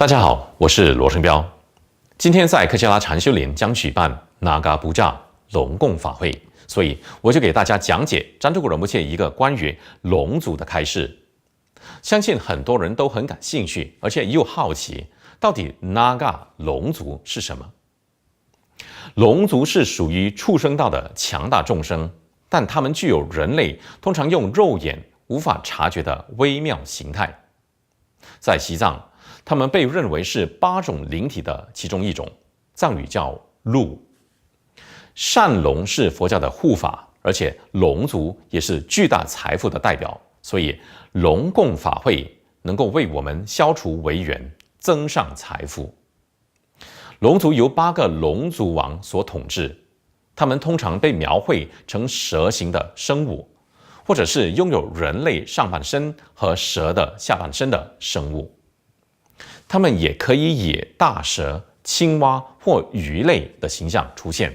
大家好，我是罗成标。今天在克加拉禅修林将举办那嘎布扎龙供法会，所以我就给大家讲解占图古仁波切一个关于龙族的开示。相信很多人都很感兴趣，而且又好奇，到底那嘎龙族是什么？龙族是属于畜生道的强大众生，但他们具有人类通常用肉眼无法察觉的微妙形态。在西藏，他们被认为是8种灵体的其中一种，藏语叫鹿。善龙是佛教的护法，而且龙族也是巨大财富的代表，所以龙供法会能够为我们消除违缘，增上财富。龙族由8个龙族王所统治，他们通常被描绘成蛇形的生物，或者是拥有人类上半身和蛇的下半身的生物。他们也可以以大蛇、青蛙或鱼类的形象出现。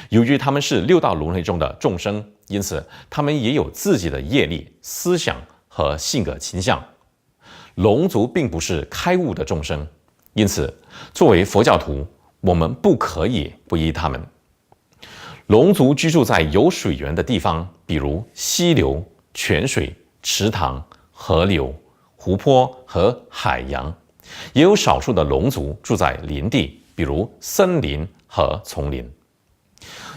由于他们是6道轮回中的众生，因此他们也有自己的业力、思想和性格倾向。龙族并不是开悟的众生，因此作为佛教徒，我们不可以不依他们。龙族居住在有水源的地方，比如溪流、泉水、池塘、河流、湖泊和海洋。也有少数的龙族住在林地，比如森林和丛林。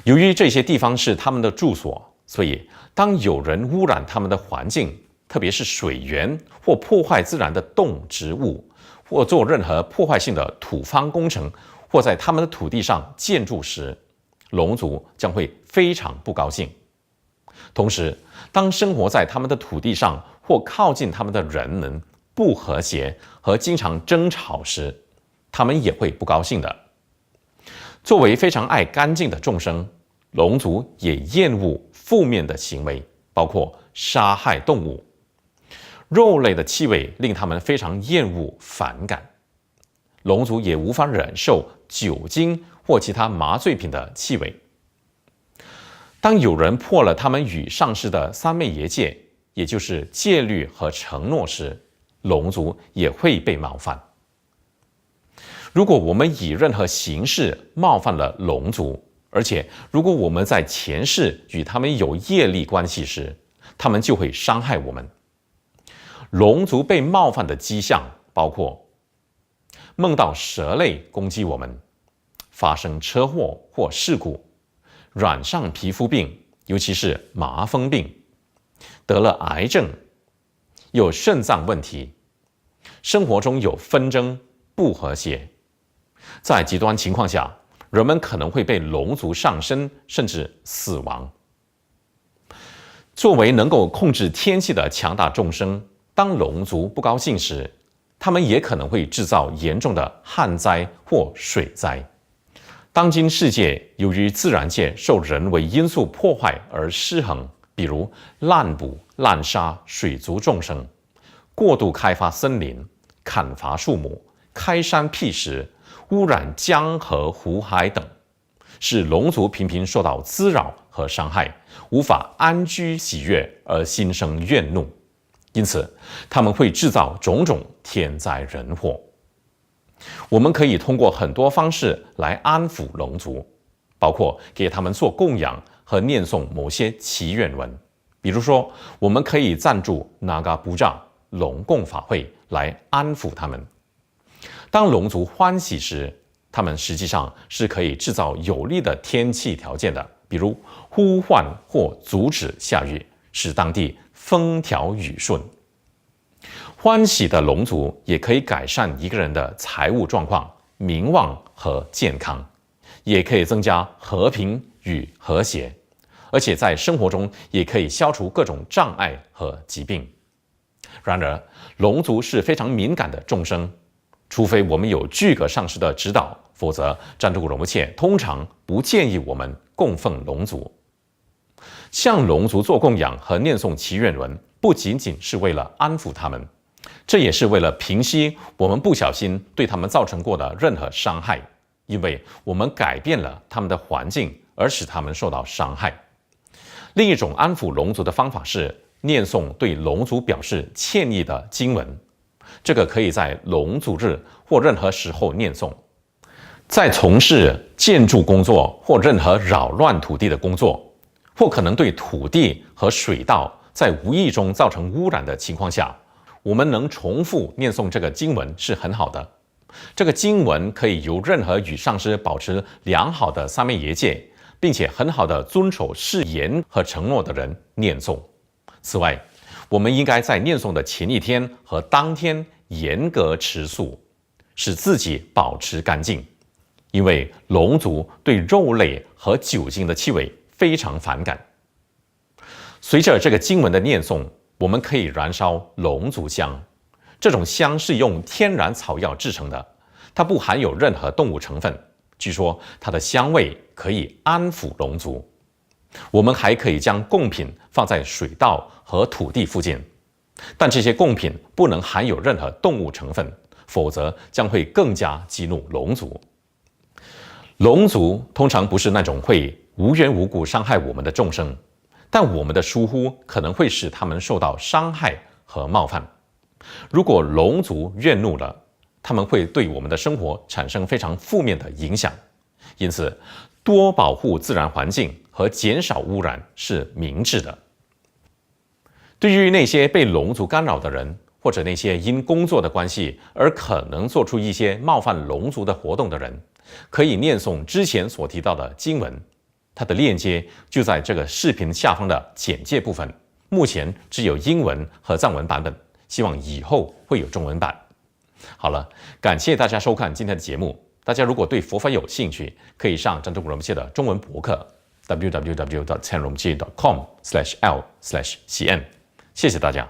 由于这些地方是他们的住所，所以当有人污染他们的环境，特别是水源，或破坏自然的动植物，或做任何破坏性的土方工程，或在他们的土地上建筑时，龙族将会非常不高兴。同时，当生活在他们的土地上或靠近他们的人们不和谐和经常争吵时，他们也会不高兴的。作为非常爱干净的众生，龙族也厌恶负面的行为，包括杀害动物。肉类的气味令他们非常厌恶反感。龙族也无法忍受酒精或其他麻醉品的气味。当有人破了他们与上师的三昧耶戒，也就是戒律和承诺时，龙族也会被冒犯。如果我们以任何形式冒犯了龙族，而且如果我们在前世与他们有业力关系时，他们就会伤害我们。龙族被冒犯的迹象包括梦到蛇类攻击我们，发生车祸或事故，染上皮肤病，尤其是麻风病，得了癌症，有肾脏问题，生活中有纷争、不和谐。在极端情况下，人们可能会被龙族上身，甚至死亡。作为能够控制天气的强大众生，当龙族不高兴时，他们也可能会制造严重的旱灾或水灾。当今世界由于自然界受人为因素破坏而失衡，比如滥捕、滥杀水族众生，过度开发森林、砍伐树木、开山辟石、污染江河湖海等，使龙族频频受到滋扰和伤害，无法安居喜悦而心生怨怒，因此他们会制造种种天灾人祸。我们可以通过很多方式来安抚龙族，包括给他们做供养和念诵某些祈愿文。比如说，我们可以赞助那嘎布扎龙供法会来安抚他们。当龙族欢喜时，他们实际上是可以制造有利的天气条件的，比如呼唤或阻止下雨，使当地风调雨顺。欢喜的龙族也可以改善一个人的财务状况、名望和健康，也可以增加和平与和谐，而且在生活中也可以消除各种障碍和疾病。然而，龙族是非常敏感的众生，除非我们有具格上师的指导，否则占图古仁波切通常不建议我们供奉龙族。向龙族做供养和念诵祈愿文，不仅仅是为了安抚他们，这也是为了平息我们不小心对他们造成过的任何伤害，因为我们改变了他们的环境而使他们受到伤害。另一种安抚龙族的方法是念诵对龙族表示歉意的经文。这个可以在龙族日或任何时候念诵。在从事建筑工作或任何扰乱土地的工作，或可能对土地和水道在无意中造成污染的情况下，我们能重复念诵这个经文是很好的。这个经文可以由任何与上师保持良好的三昧耶戒，并且很好的遵守誓言和承诺的人念诵。此外，我们应该在念诵的前一天和当天严格持素，使自己保持干净。因为龙族对肉类和酒精的气味非常反感。随着这个经文的念诵，我们可以燃烧龙族香。这种香是用天然草药制成的，它不含有任何动物成分。据说它的香味可以安抚龙族。我们还可以将贡品放在水道和土地附近，但这些贡品不能含有任何动物成分，否则将会更加激怒龙族。龙族通常不是那种会无缘无故伤害我们的众生，但我们的疏忽可能会使他们受到伤害和冒犯。如果龙族怨怒了，他们会对我们的生活产生非常负面的影响。因此，多保护自然环境和减少污染是明智的。对于那些被龙族干扰的人，或者那些因工作的关系而可能做出一些冒犯龙族的活动的人，可以念诵之前所提到的经文，它的链接就在这个视频下方的简介部分。目前只有英文和藏文版本，希望以后会有中文版。好了，感谢大家收看今天的节目。大家如果对佛法有兴趣，可以上占中国人界的中文博客 www.参容界.com/l/cn。谢谢大家。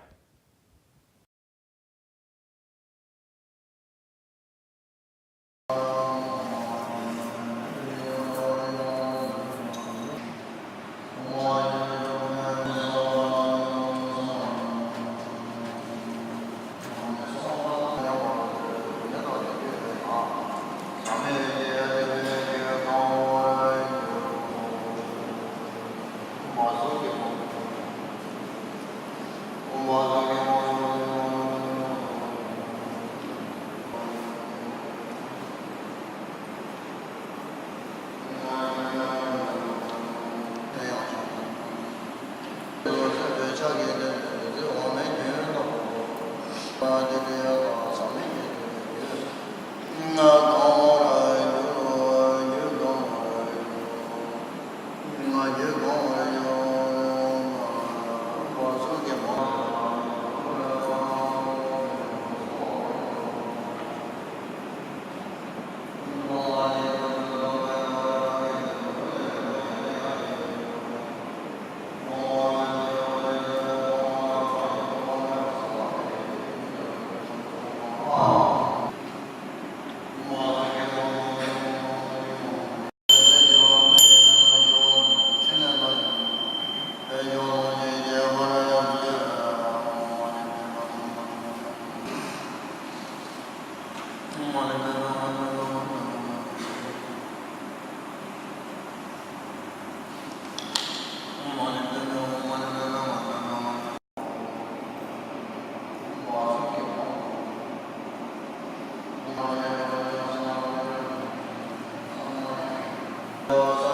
Oh